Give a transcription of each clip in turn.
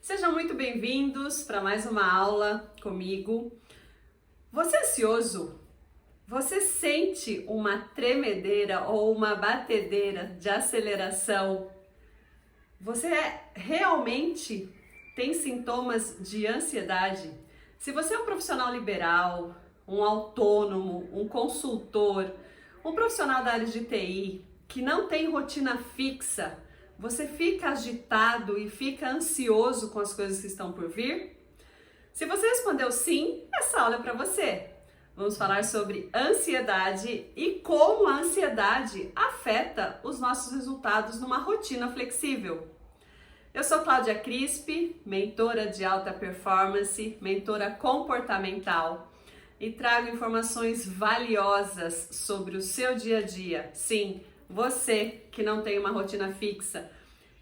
Sejam muito bem-vindos para mais uma aula comigo. Você é ansioso? Você sente uma tremedeira ou uma batedeira de aceleração? Você realmente tem sintomas de ansiedade? Se você é um profissional liberal, um autônomo, um consultor, um profissional da área de TI que não tem rotina fixa, você fica agitado e fica ansioso com as coisas que estão por vir? Se você respondeu sim, essa aula é para você. Vamos falar sobre ansiedade e como a ansiedade afeta os nossos resultados numa rotina flexível. Eu sou Cláudia Crispi, mentora de alta performance, mentora comportamental e trago informações valiosas sobre o seu dia a dia. Sim, você que não tem uma rotina fixa,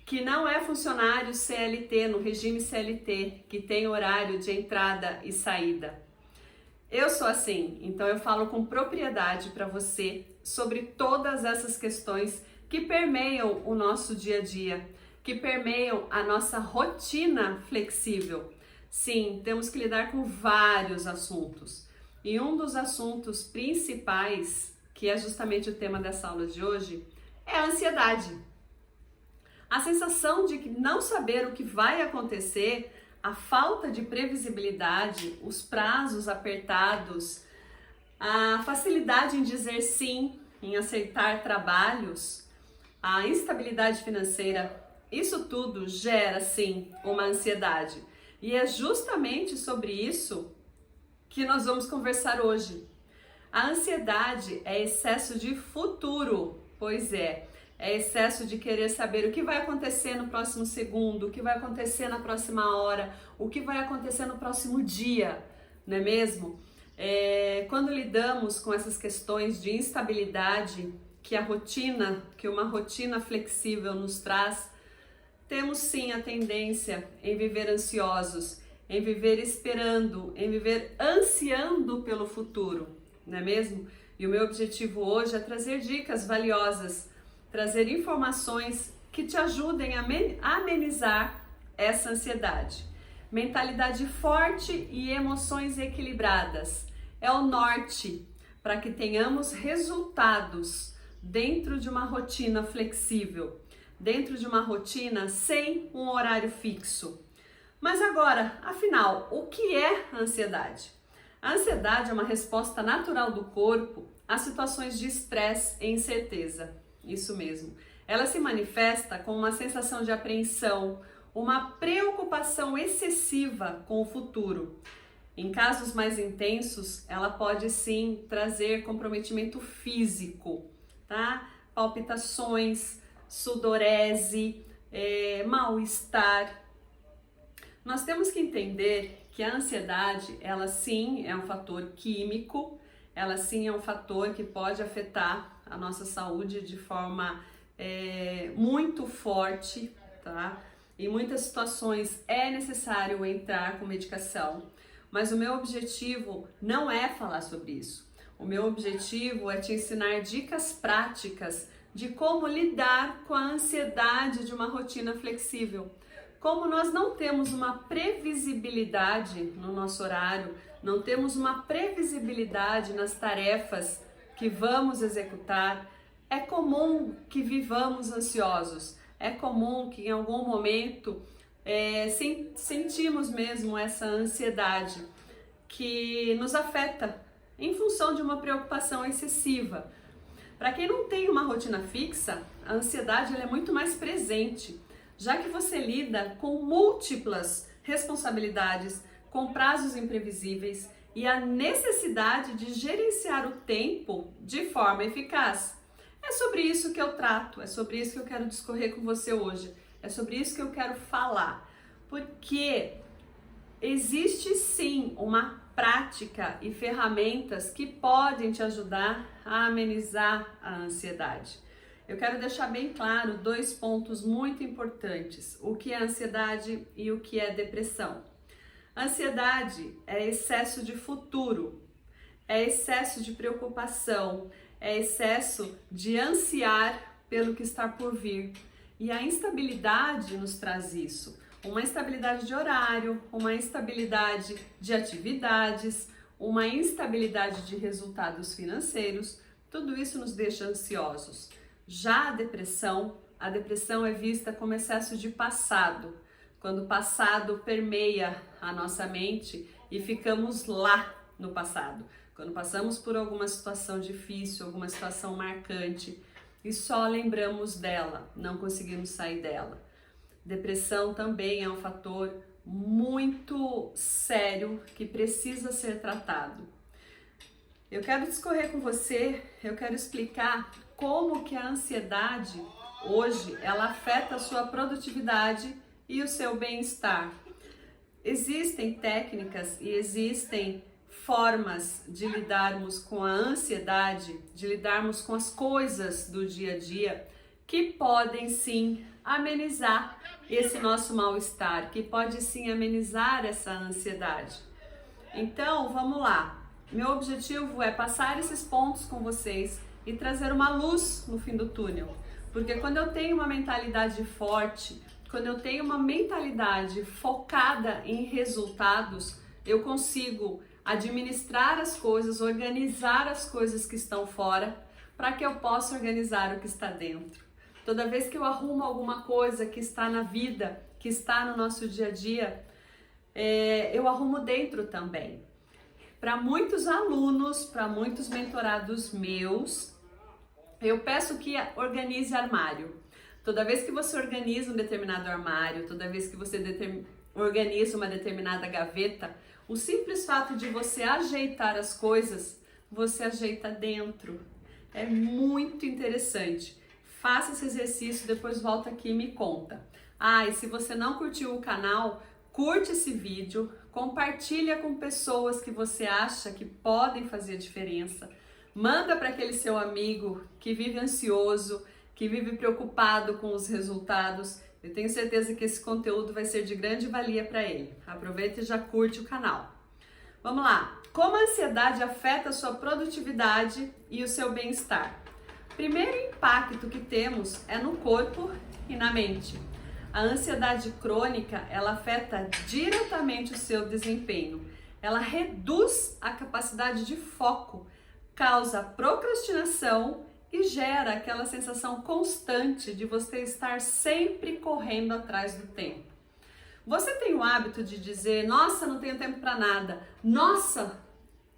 que não é funcionário CLT, no regime CLT, que tem horário de entrada e saída. Eu sou assim, então eu falo com propriedade para você sobre todas essas questões que permeiam o nosso dia a dia, que permeiam a nossa rotina flexível. Sim, temos que lidar com vários assuntos. E um dos assuntos principais, que é justamente o tema dessa aula de hoje, é a ansiedade. A sensação de não saber o que vai acontecer, a falta de previsibilidade, os prazos apertados, a facilidade em dizer sim, em aceitar trabalhos, a instabilidade financeira, isso tudo gera sim uma ansiedade. E é justamente sobre isso que nós vamos conversar hoje. A ansiedade é excesso de futuro, pois é excesso de querer saber o que vai acontecer no próximo segundo, o que vai acontecer na próxima hora, o que vai acontecer no próximo dia, não é mesmo? Quando lidamos com essas questões de instabilidade que uma rotina flexível nos traz, temos sim a tendência em viver ansiosos, em viver esperando, em viver ansiando pelo futuro, não é mesmo? E o meu objetivo hoje é trazer dicas valiosas, trazer informações que te ajudem a amenizar essa ansiedade. Mentalidade forte e emoções equilibradas é o norte para que tenhamos resultados dentro de uma rotina flexível, dentro de uma rotina sem um horário fixo. Mas agora, afinal, o que é a ansiedade? A ansiedade é uma resposta natural do corpo a situações de estresse e incerteza. Isso mesmo. Ela se manifesta com uma sensação de apreensão, uma preocupação excessiva com o futuro. Em casos mais intensos, ela pode sim trazer comprometimento físico, tá? Palpitações, sudorese, mal-estar. Nós temos que entender que a ansiedade, ela sim é um fator químico, ela sim é um fator que pode afetar a nossa saúde de forma muito forte, tá? Em muitas situações é necessário entrar com medicação, mas o meu objetivo não é falar sobre isso. O meu objetivo é te ensinar dicas práticas de como lidar com a ansiedade de uma rotina flexível. Como nós não temos uma previsibilidade no nosso horário, não temos uma previsibilidade nas tarefas que vamos executar, é comum que vivamos ansiosos, é comum que em algum momento sentimos mesmo essa ansiedade que nos afeta em função de uma preocupação excessiva. Para quem não tem uma rotina fixa, a ansiedade ela é muito mais presente, já que você lida com múltiplas responsabilidades, com prazos imprevisíveis e a necessidade de gerenciar o tempo de forma eficaz. É sobre isso que eu trato, é sobre isso que eu quero discorrer com você hoje, é sobre isso que eu quero falar, porque existe sim uma prática e ferramentas que podem te ajudar a amenizar a ansiedade. Eu quero deixar bem claro dois pontos muito importantes, o que é ansiedade e o que é depressão. Ansiedade é excesso de futuro, é excesso de preocupação, é excesso de ansiar pelo que está por vir. E a instabilidade nos traz isso. uma instabilidade de horário, uma instabilidade de atividades, uma instabilidade de resultados financeiros. Tudo isso nos deixa ansiosos. Já a depressão é vista como excesso de passado, quando o passado permeia a nossa mente e ficamos lá no passado. Quando passamos por alguma situação difícil, alguma situação marcante e só lembramos dela, não conseguimos sair dela. Depressão também é um fator muito sério que precisa ser tratado. Eu quero discorrer com você, eu quero explicar como que a ansiedade hoje ela afeta a sua produtividade e o seu bem-estar. Existem técnicas e existem formas de lidarmos com a ansiedade, de lidarmos com as coisas do dia a dia que podem sim amenizar esse nosso mal-estar, que pode sim amenizar essa ansiedade. Então, vamos lá. Meu objetivo é passar esses pontos com vocês e trazer uma luz no fim do túnel. Porque quando eu tenho uma mentalidade forte, quando eu tenho uma mentalidade focada em resultados, eu consigo administrar as coisas, organizar as coisas que estão fora, para que eu possa organizar o que está dentro. Toda vez que eu arrumo alguma coisa que está na vida, que está no nosso dia a dia, eu arrumo dentro também. Para muitos alunos, para muitos mentorados meus, eu peço que organize armário. Toda vez que você organiza um determinado armário, toda vez que você organiza uma determinada gaveta, o simples fato de você ajeitar as coisas, você ajeita dentro. É muito interessante. Faça esse exercício, depois volta aqui e me conta. E se você não curtiu o canal, curte esse vídeo, compartilha com pessoas que você acha que podem fazer a diferença. Manda para aquele seu amigo que vive ansioso, que vive preocupado com os resultados. Eu tenho certeza que esse conteúdo vai ser de grande valia para ele. Aproveita e já curte o canal. Vamos lá. Como a ansiedade afeta a sua produtividade e o seu bem-estar? Primeiro impacto que temos é no corpo e na mente. A ansiedade crônica, ela afeta diretamente o seu desempenho. Ela reduz a capacidade de foco, causa procrastinação e gera aquela sensação constante de você estar sempre correndo atrás do tempo. Você tem o hábito de dizer, nossa, não tenho tempo para nada, nossa,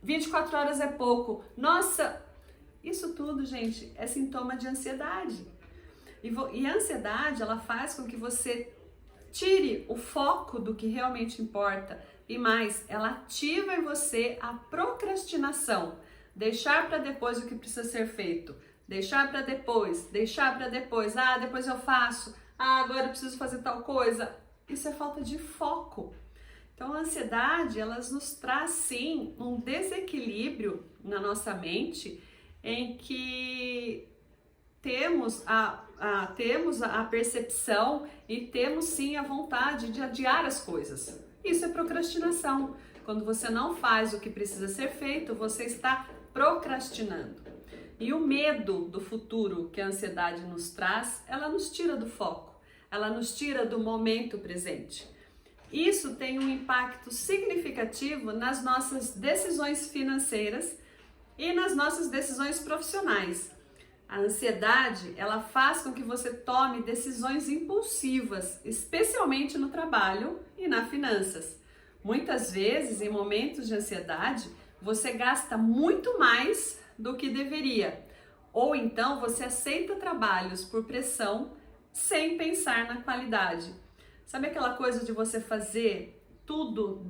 24 horas é pouco, nossa, isso tudo, gente, é sintoma de ansiedade. E a ansiedade, ela faz com que você tire o foco do que realmente importa e mais, ela ativa em você a procrastinação, deixar para depois o que precisa ser feito. Deixar para depois, depois eu faço, agora eu preciso fazer tal coisa. Isso é falta de foco. Então a ansiedade, ela nos traz sim um desequilíbrio na nossa mente em que temos a percepção e temos sim a vontade de adiar as coisas. Isso é procrastinação. Quando você não faz o que precisa ser feito, você está procrastinando. E o medo do futuro que a ansiedade nos traz, ela nos tira do foco, ela nos tira do momento presente. Isso tem um impacto significativo nas nossas decisões financeiras e nas nossas decisões profissionais. A ansiedade, ela faz com que você tome decisões impulsivas, especialmente no trabalho e nas finanças. Muitas vezes, em momentos de ansiedade, você gasta muito mais do que deveria. Ou então você aceita trabalhos por pressão sem pensar na qualidade. Sabe aquela coisa de você fazer tudo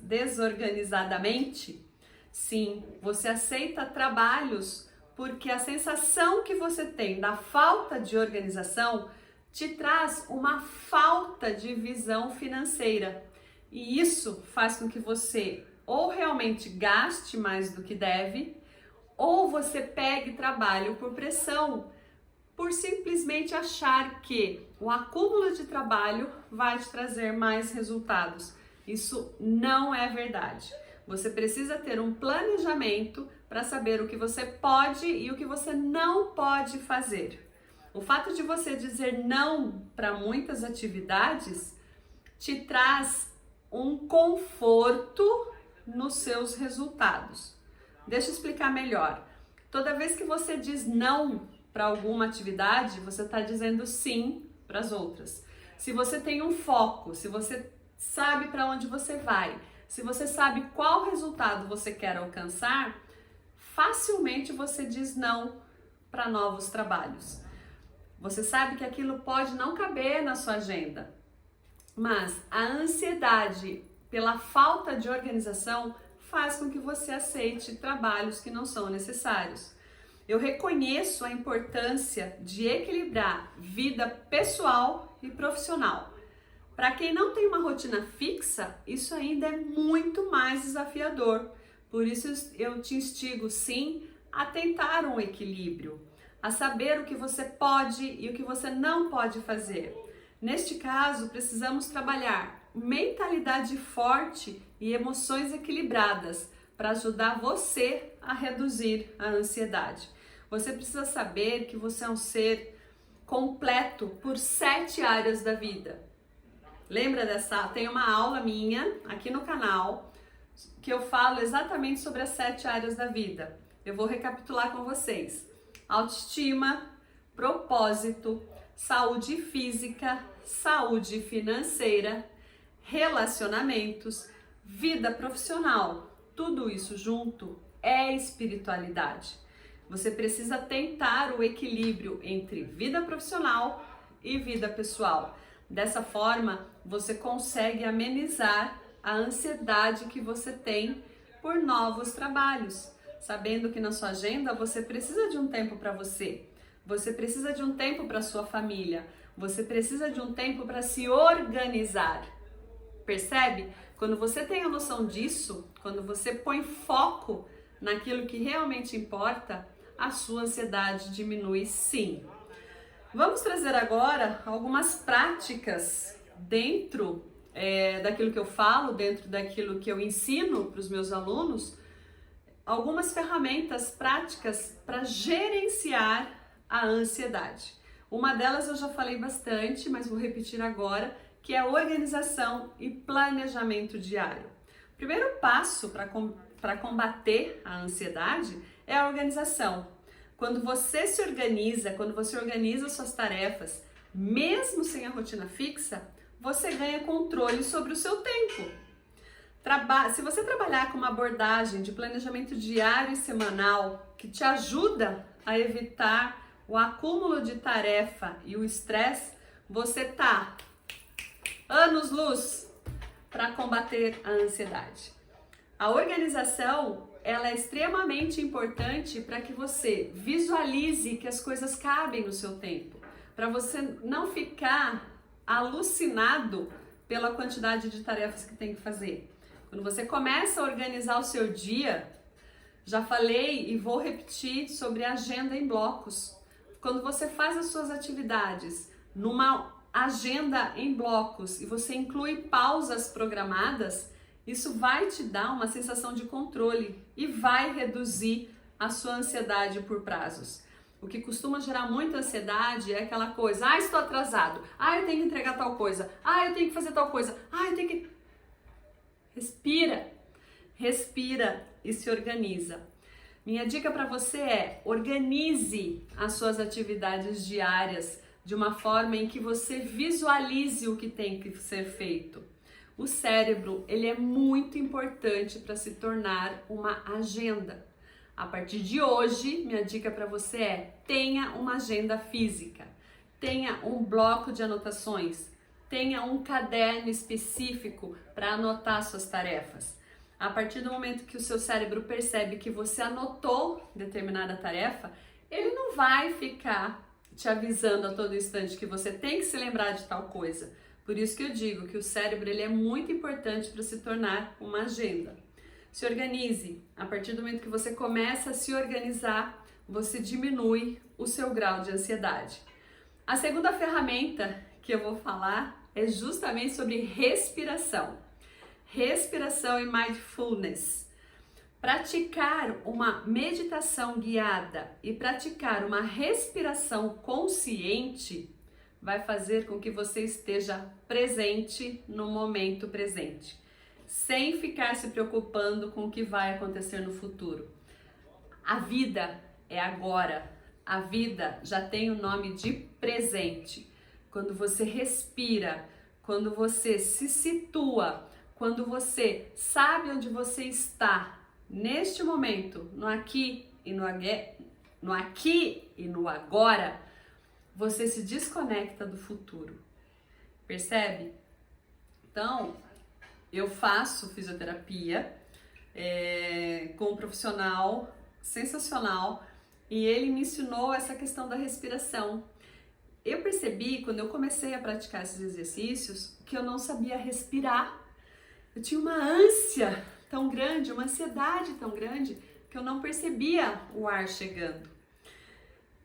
desorganizadamente? Sim, você aceita trabalhos porque a sensação que você tem da falta de organização te traz uma falta de visão financeira. E isso faz com que você ou realmente gaste mais do que deve, ou você pegue trabalho por pressão, por simplesmente achar que o acúmulo de trabalho vai te trazer mais resultados. Isso não é verdade. Você precisa ter um planejamento para saber o que você pode e o que você não pode fazer. O fato de você dizer não para muitas atividades te traz um conforto nos seus resultados. Deixa eu explicar melhor. Toda vez que você diz não para alguma atividade, você está dizendo sim para as outras. Se você tem um foco, se você sabe para onde você vai, se você sabe qual resultado você quer alcançar, facilmente você diz não para novos trabalhos. Você sabe que aquilo pode não caber na sua agenda, mas a ansiedade pela falta de organização faz com que você aceite trabalhos que não são necessários. Eu reconheço a importância de equilibrar vida pessoal e profissional. Para quem não tem uma rotina fixa, isso ainda é muito mais desafiador. Por isso eu te instigo sim a tentar um equilíbrio, a saber o que você pode e o que você não pode fazer. Neste caso, precisamos trabalhar mentalidade forte e emoções equilibradas para ajudar você a reduzir a ansiedade. Você precisa saber que você é um ser completo por 7 áreas da vida. Lembra dessa? Tem uma aula minha aqui no canal que eu falo exatamente sobre as 7 áreas da vida. Eu vou recapitular com vocês. Autoestima, propósito, saúde física, saúde financeira, relacionamentos, vida profissional. Tudo isso junto é espiritualidade. Você precisa tentar o equilíbrio entre vida profissional e vida pessoal. Dessa forma, você consegue amenizar a ansiedade que você tem por novos trabalhos, sabendo que na sua agenda você precisa de um tempo para você. Você precisa de um tempo para sua família. Você precisa de um tempo para se organizar. Percebe? Quando você tem a noção disso, quando você põe foco naquilo que realmente importa, a sua ansiedade diminui sim. Vamos trazer agora algumas práticas dentro daquilo que eu falo, dentro daquilo que eu ensino para os meus alunos, algumas ferramentas práticas para gerenciar a ansiedade. Uma delas eu já falei bastante, mas vou repetir agora, que é a organização e planejamento diário. O primeiro passo para combater a ansiedade é a organização. Quando você se organiza, quando você organiza suas tarefas, mesmo sem a rotina fixa, você ganha controle sobre o seu tempo. Se você trabalhar com uma abordagem de planejamento diário e semanal que te ajuda a evitar o acúmulo de tarefa e o estresse, você tá anos-luz para combater a ansiedade. A organização, ela é extremamente importante para que você visualize que as coisas cabem no seu tempo, para você não ficar alucinado pela quantidade de tarefas que tem que fazer. Quando você começa a organizar o seu dia, já falei e vou repetir sobre a agenda em blocos. Quando você faz as suas atividades numa agenda em blocos e você inclui pausas programadas, isso vai te dar uma sensação de controle e vai reduzir a sua ansiedade por prazos. O que costuma gerar muita ansiedade é aquela coisa, estou atrasado, eu tenho que entregar tal coisa, eu tenho que fazer tal coisa, eu tenho que... Respira e se organiza. Minha dica para você é: organize as suas atividades diárias de uma forma em que você visualize o que tem que ser feito. O cérebro, ele é muito importante para se tornar uma agenda. A partir de hoje, minha dica para você é: tenha uma agenda física, tenha um bloco de anotações, tenha um caderno específico para anotar suas tarefas. A partir do momento que o seu cérebro percebe que você anotou determinada tarefa, ele não vai ficar te avisando a todo instante que você tem que se lembrar de tal coisa. Por isso que eu digo que o cérebro, ele é muito importante para se tornar uma agenda. Se organize. A partir do momento que você começa a se organizar, você diminui o seu grau de ansiedade. A segunda ferramenta que eu vou falar é justamente sobre respiração. Respiração e mindfulness. Praticar uma meditação guiada e praticar uma respiração consciente vai fazer com que você esteja presente no momento presente, sem ficar se preocupando com o que vai acontecer no futuro. A vida é agora, a vida já tem o nome de presente. Quando você respira, quando você se situa, quando você sabe onde você está, neste momento, no aqui e no agora, você se desconecta do futuro. Percebe? Então, eu faço fisioterapia com um profissional sensacional e ele me ensinou essa questão da respiração. Eu percebi, quando eu comecei a praticar esses exercícios, que eu não sabia respirar. Eu tinha uma ânsia tão grande, uma ansiedade tão grande, que eu não percebia o ar chegando.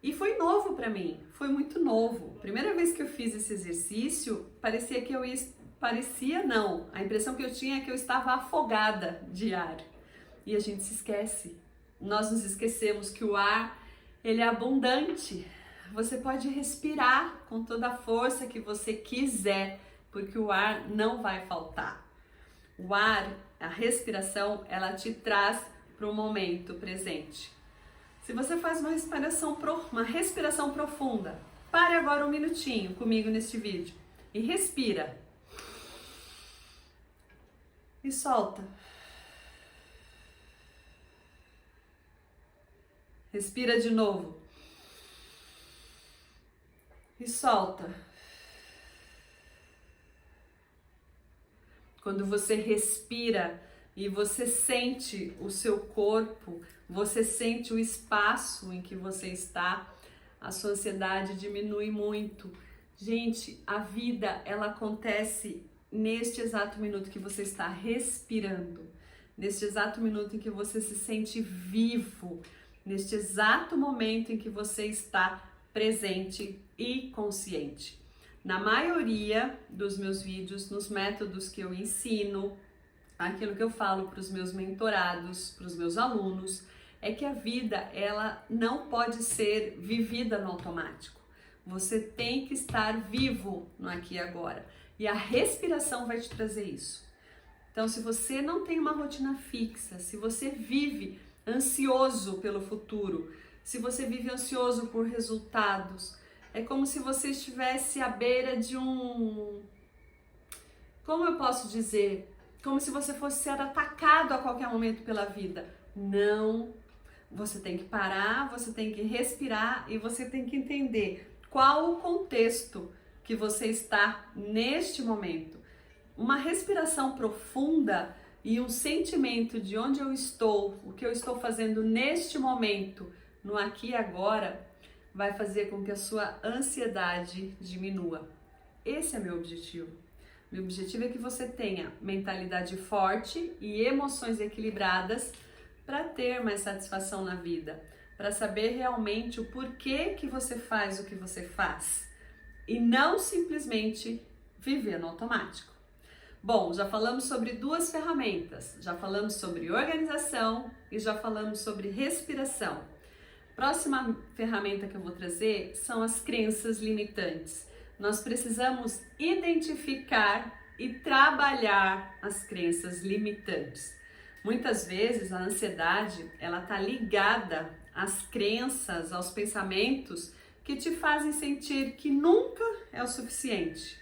E foi novo para mim, foi muito novo. Primeira vez que eu fiz esse exercício, parecia que a impressão que eu tinha é que eu estava afogada de ar. E a gente se esquece. Nós nos esquecemos que o ar, ele é abundante. Você pode respirar com toda a força que você quiser, porque o ar não vai faltar. O ar, a respiração, ela te traz para o momento presente. Se você faz uma respiração profunda, pare agora um minutinho comigo neste vídeo e respira. E solta. Respira de novo. E solta. Quando você respira e você sente o seu corpo, você sente o espaço em que você está, a sua ansiedade diminui muito. Gente, a vida, ela acontece neste exato minuto que você está respirando, neste exato minuto em que você se sente vivo, neste exato momento em que você está presente e consciente. Na maioria dos meus vídeos, nos métodos que eu ensino, aquilo que eu falo para os meus mentorados, para os meus alunos, é que a vida, ela não pode ser vivida no automático. Você tem que estar vivo no aqui e agora. E a respiração vai te trazer isso. Então, se você não tem uma rotina fixa, se você vive ansioso pelo futuro, se você vive ansioso por resultados, é como se você estivesse à beira de como eu posso dizer? Como se você fosse ser atacado a qualquer momento pela vida. Não, você tem que parar, você tem que respirar e você tem que entender qual o contexto que você está neste momento. Uma respiração profunda e um sentimento de onde eu estou, o que eu estou fazendo neste momento, no aqui e agora, vai fazer com que a sua ansiedade diminua. Esse é meu objetivo. Meu objetivo é que você tenha mentalidade forte e emoções equilibradas para ter mais satisfação na vida, para saber realmente o porquê que você faz o que você faz e não simplesmente viver no automático. Bom, já falamos sobre duas ferramentas, já falamos sobre organização e já falamos sobre respiração. Próxima ferramenta que eu vou trazer são as crenças limitantes. Nós precisamos identificar e trabalhar as crenças limitantes. Muitas vezes a ansiedade, ela está ligada às crenças, aos pensamentos que te fazem sentir que nunca é o suficiente.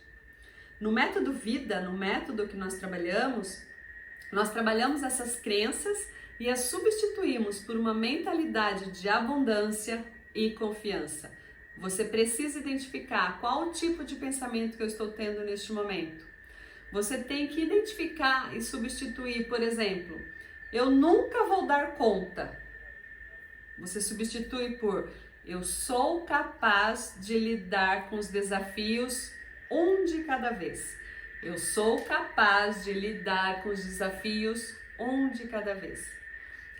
No método vida, no método que nós trabalhamos essas crenças e as substituímos por uma mentalidade de abundância e confiança. Você precisa identificar qual o tipo de pensamento que eu estou tendo neste momento. Você tem que identificar e substituir, por exemplo, eu nunca vou dar conta. Você substitui por eu sou capaz de lidar com os desafios um de cada vez. Eu sou capaz de lidar com os desafios um de cada vez.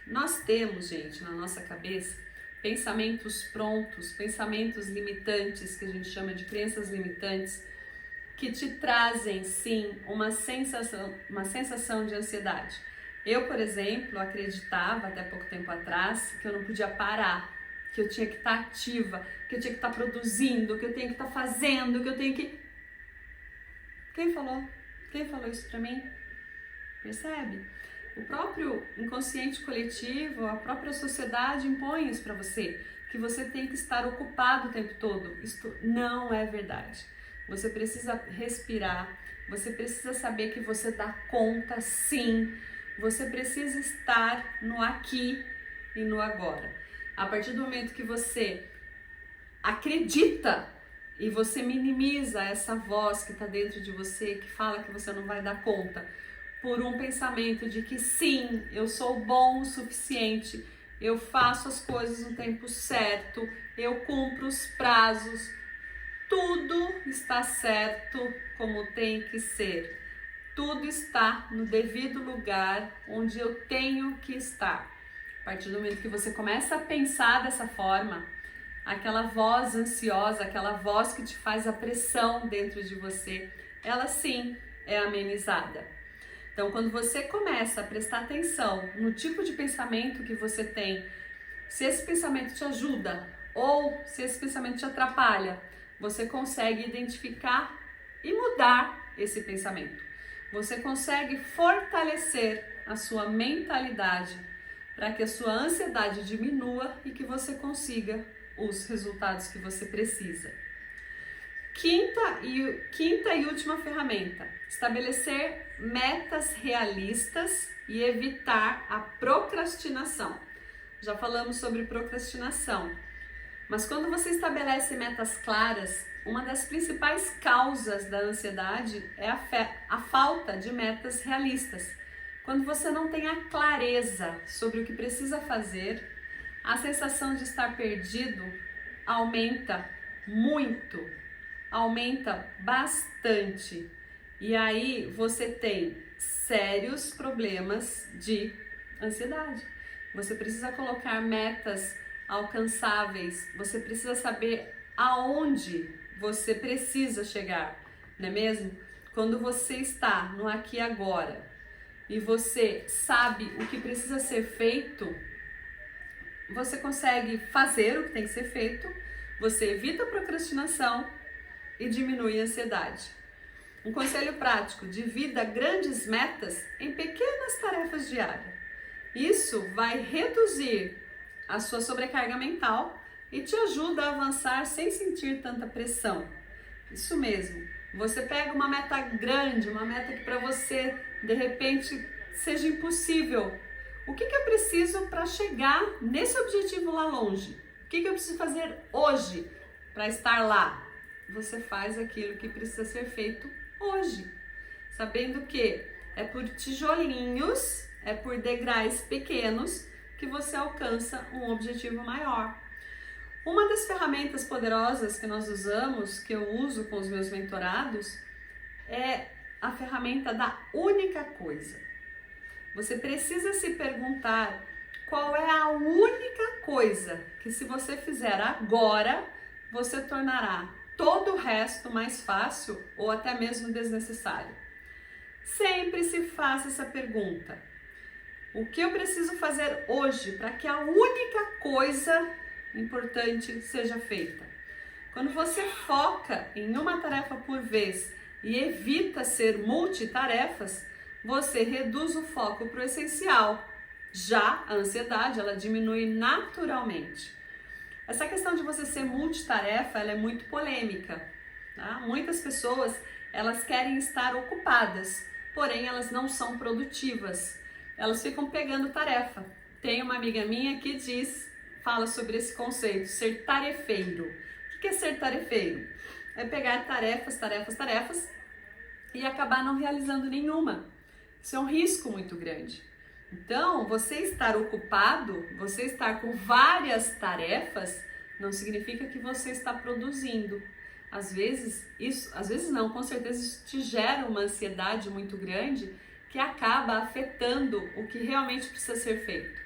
Nós temos, gente, na nossa cabeça, pensamentos prontos, pensamentos limitantes, que a gente chama de crenças limitantes, que te trazem, sim, uma sensação de ansiedade. Eu, por exemplo, acreditava até pouco tempo atrás que eu não podia parar, que eu tinha que estar ativa, que eu tinha que estar produzindo, que eu tenho que estar fazendo, que eu tenho que... Quem falou? Quem falou isso pra mim? Percebe? O próprio inconsciente coletivo, a própria sociedade impõe isso pra você, que você tem que estar ocupado o tempo todo. Isto não é verdade. Você precisa respirar, você precisa saber que você dá conta, sim. Você precisa estar no aqui e no agora. A partir do momento que você acredita e você minimiza essa voz que está dentro de você, que fala que você não vai dar conta, por um pensamento de que sim, eu sou bom o suficiente, eu faço as coisas no tempo certo, eu cumpro os prazos, tudo está certo como tem que ser. Tudo está no devido lugar onde eu tenho que estar. A partir do momento que você começa a pensar dessa forma, aquela voz ansiosa, aquela voz que te faz a pressão dentro de você, ela sim é amenizada. Então, quando você começa a prestar atenção no tipo de pensamento que você tem, se esse pensamento te ajuda ou se esse pensamento te atrapalha, você consegue identificar e mudar esse pensamento. Você consegue fortalecer a sua mentalidade para que a sua ansiedade diminua e que você consiga os resultados que você precisa. Quinta e última ferramenta: estabelecer metas realistas e evitar a procrastinação. Já falamos sobre procrastinação, mas quando você estabelece metas claras, uma das principais causas da ansiedade é a falta de metas realistas. Quando você não tem a clareza sobre o que precisa fazer, a sensação de estar perdido aumenta muito, aumenta bastante. E aí você tem sérios problemas de ansiedade. Você precisa colocar metas alcançáveis, você precisa saber aonde você precisa chegar, não é mesmo? Quando você está no aqui e agora e você sabe o que precisa ser feito, você consegue fazer o que tem que ser feito, você evita a procrastinação e diminui a ansiedade. Um conselho prático: divida grandes metas em pequenas tarefas diárias. Isso vai reduzir a sua sobrecarga mental e te ajuda a avançar sem sentir tanta pressão. Isso mesmo, você pega uma meta grande, uma meta que para você de repente seja impossível. O que eu preciso para chegar nesse objetivo lá longe? O que eu preciso fazer hoje para estar lá? Você faz aquilo que precisa ser feito hoje, sabendo que é por tijolinhos, é por degraus pequenos que você alcança um objetivo maior. Uma das ferramentas poderosas que nós usamos, que eu uso com os meus mentorados, é a ferramenta da única coisa. Você precisa se perguntar qual é a única coisa que, se você fizer agora, você tornará todo o resto mais fácil ou até mesmo desnecessário. Sempre se faça essa pergunta: o que eu preciso fazer hoje para que a única coisa importante seja feita? Quando você foca em uma tarefa por vez e evita ser multitarefas, você reduz o foco para o essencial. Já a ansiedade, ela diminui naturalmente. Essa questão de você ser multitarefa, ela é muito polêmica, tá? Muitas pessoas, elas querem estar ocupadas, porém elas não são produtivas. Elas ficam pegando tarefa. Tem uma amiga minha que fala sobre esse conceito, ser tarefeiro. O que é ser tarefeiro? É pegar tarefas e acabar não realizando nenhuma. Isso é um risco muito grande. Então, você estar ocupado, você estar com várias tarefas, não significa que você está produzindo. Às vezes não, com certeza isso te gera uma ansiedade muito grande que acaba afetando o que realmente precisa ser feito.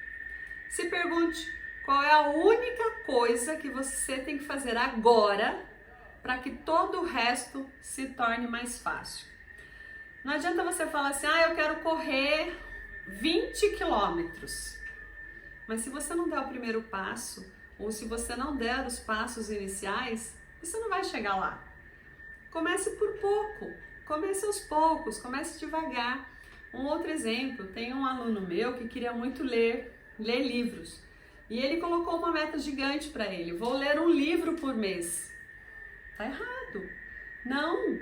Se pergunte qual é a única coisa que você tem que fazer agora para que todo o resto se torne mais fácil. Não adianta você falar assim: eu quero correr 20 quilômetros. Mas se você não der o primeiro passo, ou se você não der os passos iniciais, você não vai chegar lá. Comece por pouco, comece aos poucos, comece devagar. Um outro exemplo, tem um aluno meu que queria muito ler livros. E ele colocou uma meta gigante para ele, vou ler um livro por mês. Tá errado. Não.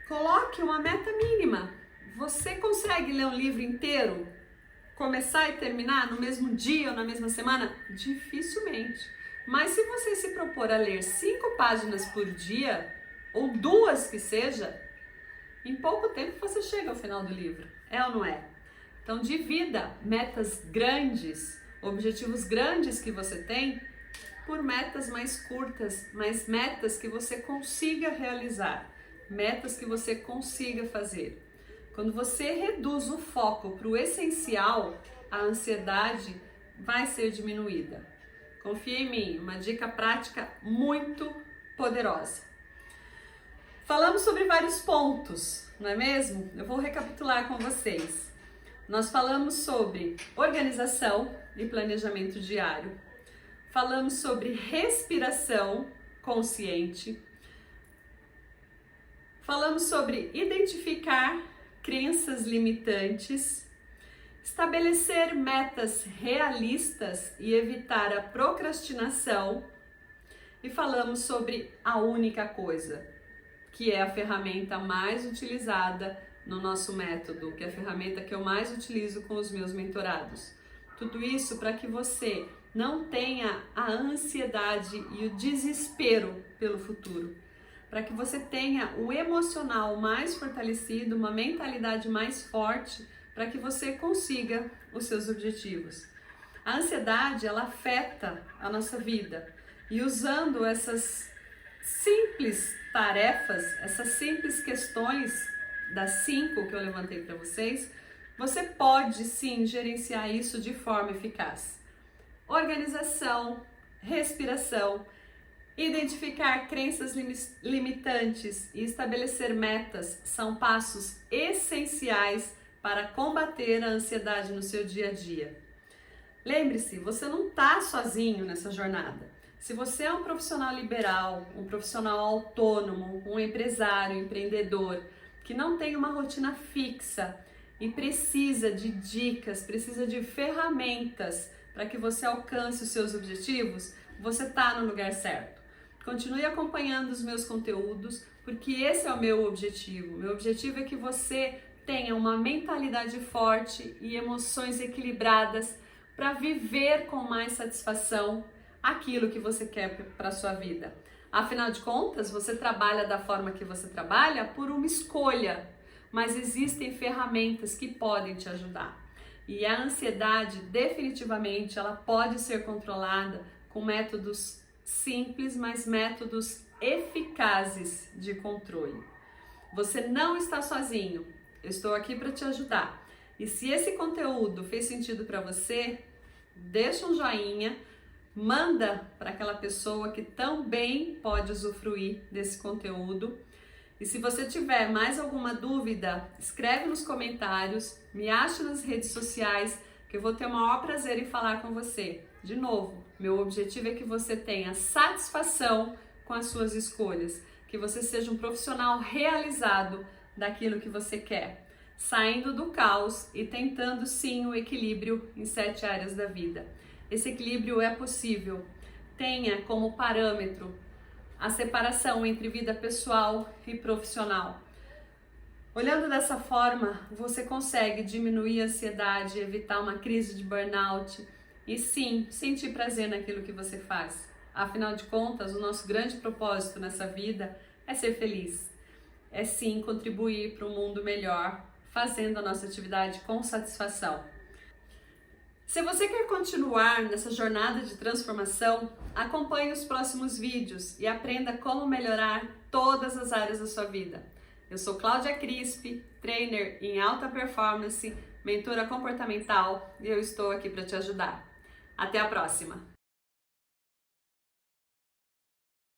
Coloque uma meta mínima. Você consegue ler um livro inteiro? Começar e terminar no mesmo dia ou na mesma semana? Dificilmente. Mas se você se propor a ler 5 páginas por dia, ou 2 que seja, em pouco tempo você chega ao final do livro. É ou não é? Então divida metas grandes, objetivos grandes que você tem, por metas mais curtas, mas metas que você consiga realizar, metas que você consiga fazer. Quando você reduz o foco para o essencial, a ansiedade vai ser diminuída. Confia em mim, uma dica prática muito poderosa. Falamos sobre vários pontos, não é mesmo? Eu vou recapitular com vocês. Nós falamos sobre organização e planejamento diário. Falamos sobre respiração consciente. Falamos sobre identificar crenças limitantes, estabelecer metas realistas e evitar a procrastinação. E falamos sobre a única coisa, que é a ferramenta mais utilizada no nosso método, que é a ferramenta que eu mais utilizo com os meus mentorados. Tudo isso para que você não tenha a ansiedade e o desespero pelo futuro, para que você tenha o emocional mais fortalecido, uma mentalidade mais forte, para que você consiga os seus objetivos. A ansiedade, ela afeta a nossa vida, e usando essas simples tarefas, essas simples questões das 5 que eu levantei para vocês, você pode sim gerenciar isso de forma eficaz. Organização, respiração, identificar crenças limitantes e estabelecer metas são passos essenciais para combater a ansiedade no seu dia a dia. Lembre-se, você não está sozinho nessa jornada. Se você é um profissional liberal, um profissional autônomo, um empresário, empreendedor, que não tem uma rotina fixa e precisa de dicas, precisa de ferramentas para que você alcance os seus objetivos, você está no lugar certo. Continue acompanhando os meus conteúdos, porque esse é o meu objetivo. Meu objetivo é que você tenha uma mentalidade forte e emoções equilibradas para viver com mais satisfação aquilo que você quer para a sua vida. Afinal de contas, você trabalha da forma que você trabalha por uma escolha, mas existem ferramentas que podem te ajudar. E a ansiedade, definitivamente, ela pode ser controlada com métodos simples, mas métodos eficazes de controle. Você não está sozinho, eu estou aqui para te ajudar. E se esse conteúdo fez sentido para você, deixa um joinha, manda para aquela pessoa que também pode usufruir desse conteúdo. E se você tiver mais alguma dúvida, escreve nos comentários, me ache nas redes sociais, que eu vou ter o maior prazer em falar com você. De novo, meu objetivo é que você tenha satisfação com as suas escolhas, que você seja um profissional realizado daquilo que você quer, saindo do caos e tentando sim o equilíbrio em 7 áreas da vida. Esse equilíbrio é possível. Tenha como parâmetro a separação entre vida pessoal e profissional. Olhando dessa forma, você consegue diminuir a ansiedade, evitar uma crise de burnout e sim, sentir prazer naquilo que você faz. Afinal de contas, o nosso grande propósito nessa vida é ser feliz. É sim contribuir para um mundo melhor, fazendo a nossa atividade com satisfação. Se você quer continuar nessa jornada de transformação, acompanhe os próximos vídeos e aprenda como melhorar todas as áreas da sua vida. Eu sou Cláudia Crispi, trainer em alta performance, mentora comportamental e eu estou aqui para te ajudar. Até a próxima!